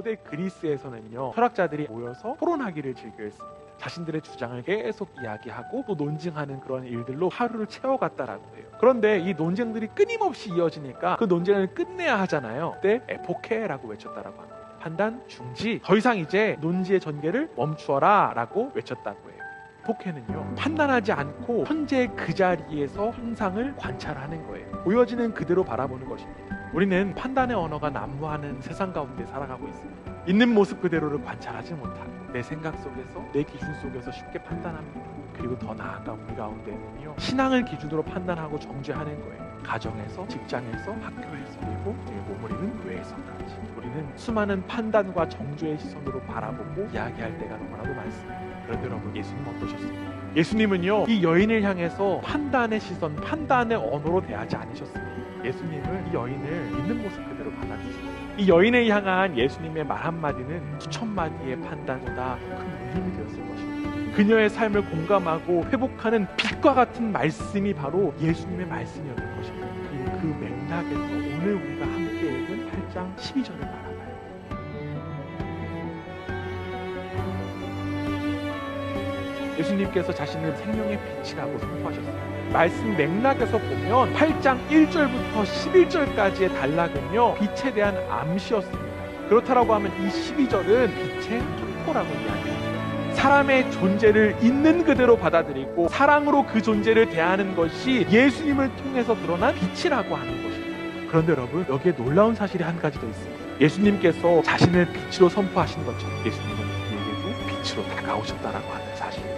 고대 그리스에서는요, 철학자들이 모여서 토론하기를 즐겨했습니다. 자신들의 주장을 계속 이야기하고 또 논증하는 그런 일들로 하루를 채워갔다라고 해요. 그런데 이 논쟁들이 끊임없이 이어지니까 그 논쟁을 끝내야 하잖아요. 그때 에포케라고 외쳤다라고 합니다. 판단, 중지, 더 이상 이제 논지의 전개를 멈추어라 라고 외쳤다고 해요. 에포케는요, 판단하지 않고 현재 그 자리에서 현상을 관찰하는 거예요. 보여지는 그대로 바라보는 것입니다. 우리는 판단의 언어가 난무하는 세상 가운데 살아가고 있습니다. 있는 모습 그대로를 관찰하지 못하고 내 생각 속에서, 내 기준 속에서 쉽게 판단합니다. 그리고 더 나아가 우리 가운데는요, 신앙을 기준으로 판단하고 정죄하는 거예요. 가정에서, 직장에서, 학교에서, 그리고 우리의 머무르는 교회에서까지 우리는 수많은 판단과 정죄의 시선으로 바라보고 이야기할 때가 너무나도 많습니다. 그런데 여러분, 예수님 어떠셨습니까? 예수님은요, 이 여인을 향해서 판단의 시선, 판단의 언어로 대하지 않으셨습니다. 예수님은 이 여인을 있는 모습 그대로 받아주셨어요. 이 여인을 향한 예수님의 말 한마디는 수천 마디의 판단보다 큰 울림이 되었을 것입니다. 그녀의 삶을 공감하고 회복하는 빛과 같은 말씀이 바로 예수님의 말씀이었던 것입니다. 그리고 그 맥락에서 오늘 우리가 함께 읽은 8장 12절을 바라봐요. 예수님께서 자신을 생명의 빛이라고 선포하셨어요. 말씀 맥락에서 보면 8장 1절부터 11절까지의 단락은요, 빛에 대한 암시였습니다. 그렇다라고 하면 이 12절은 빛의 선포라고 이야기합니다. 사람의 존재를 있는 그대로 받아들이고 사랑으로 그 존재를 대하는 것이 예수님을 통해서 드러난 빛이라고 하는 것입니다. 그런데 여러분, 여기에 놀라운 사실이 한 가지 더 있습니다. 예수님께서 자신을 빛으로 선포하신 것처럼 예수님은 우리에게도 빛으로 다가오셨다라고 하는 사실입니다.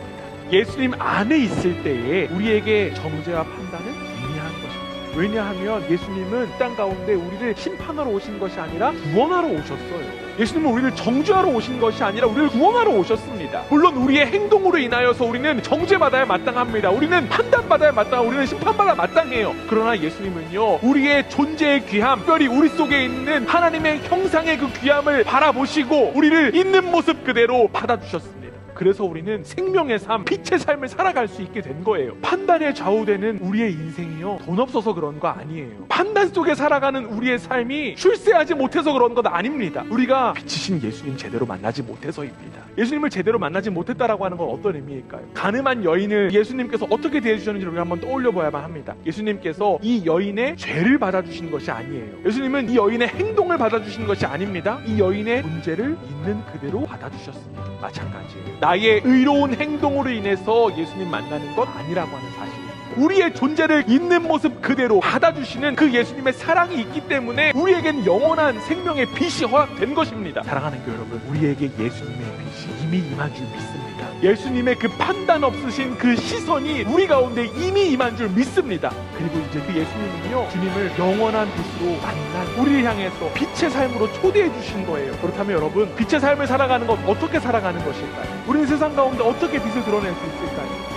예수님 안에 있을 때에 우리에게 정죄와 판단은 미미한 것입니다. 왜냐하면 예수님은 땅 가운데 우리를 심판하러 오신 것이 아니라 구원하러 오셨어요. 예수님은 우리를 정죄하러 오신 것이 아니라 우리를 구원하러 오셨습니다. 물론 우리의 행동으로 인하여서 우리는 정죄받아야 마땅합니다. 우리는 판단받아야 마땅하고 우리는 심판받아야 마땅해요. 그러나 예수님은요, 우리의 존재의 귀함, 특별히 우리 속에 있는 하나님의 형상의 그 귀함을 바라보시고 우리를 있는 모습 그대로 받아주셨습니다. 그래서 우리는 생명의 삶, 빛의 삶을 살아갈 수 있게 된 거예요. 판단에 좌우되는 우리의 인생이요, 돈 없어서 그런 거 아니에요. 판단 속에 살아가는 우리의 삶이 출세하지 못해서 그런 것 아닙니다. 우리가 빛이신 예수님 제대로 만나지 못해서입니다. 예수님을 제대로 만나지 못했다라고 하는 건 어떤 의미일까요? 가늠한 여인을 예수님께서 어떻게 대해주셨는지를 우리가 한번 떠올려 봐야만 합니다. 예수님께서 이 여인의 죄를 받아주신 것이 아니에요. 예수님은 이 여인의 행동을 받아주신 것이 아닙니다. 이 여인의 문제를 있는 그대로 받아주셨습니다. 마찬가지예요. 나의 의로운 행동으로 인해서 예수님 만나는 것 아니라고 하는 사실입니다. 우리의 존재를 있는 모습 그대로 받아주시는 그 예수님의 사랑이 있기 때문에 우리에겐 영원한 생명의 빛이 허락된 것입니다. 사랑하는 교회 여러분, 우리에게 예수님의 빛이 이미 임한 줄 믿습니다. 예수님의 그 판단 없으신 그 시선이 우리 가운데 이미 임한 줄 믿습니다. 그리고 이제 그 예수님은요, 주님을 영원한 빛으로 만난 우리를 향해서 빛의 삶으로 초대해 주신 거예요. 그렇다면 여러분, 빛의 삶을 살아가는 것 어떻게 살아가는 것일까요? 우리는 세상 가운데 어떻게 빛을 드러낼 수 있을까요?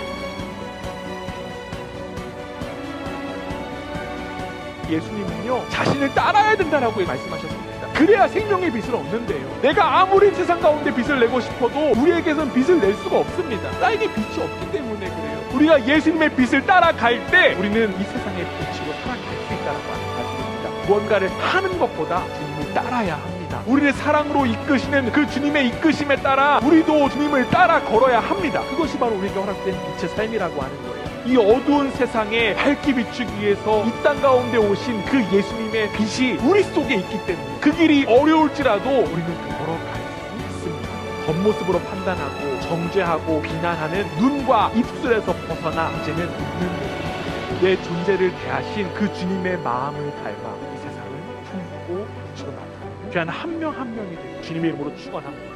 예수님은요, 자신을 따라야 된다라고 말씀하셨습니다. 그래야 생명의 빛을 얻는데요. 내가 아무리 세상 가운데 빛을 내고 싶어도 우리에게선 빛을 낼 수가 없습니다. 나에게 빛이 없기 때문에 그래요. 우리가 예수님의 빛을 따라갈 때 우리는 이 세상의 빛으로 살아갈 수 있다는 사실입니다. 무언가를 하는 것보다 주님을 따라야 합니다. 우리를 사랑으로 이끄시는 그 주님의 이끄심에 따라 우리도 주님을 따라 걸어야 합니다. 그것이 바로 우리에게 허락된 빛의 삶이라고 하는 거예요. 이 어두운 세상에 밝게 비추기 위해서 이 땅 가운데 오신 그 예수님의 빛이 우리 속에 있기 때문에 그 길이 어려울지라도 우리는 걸어갈 수 있습니다. 겉모습으로 판단하고 정죄하고 비난하는 눈과 입술에서 벗어나 이제는 있는 모습, 내 존재를 대하신 그 주님의 마음을 닮아 이 세상을 품고 비추어 나가는 귀한 한 명 한 명이 되는 주님의 이름으로 축원합니다.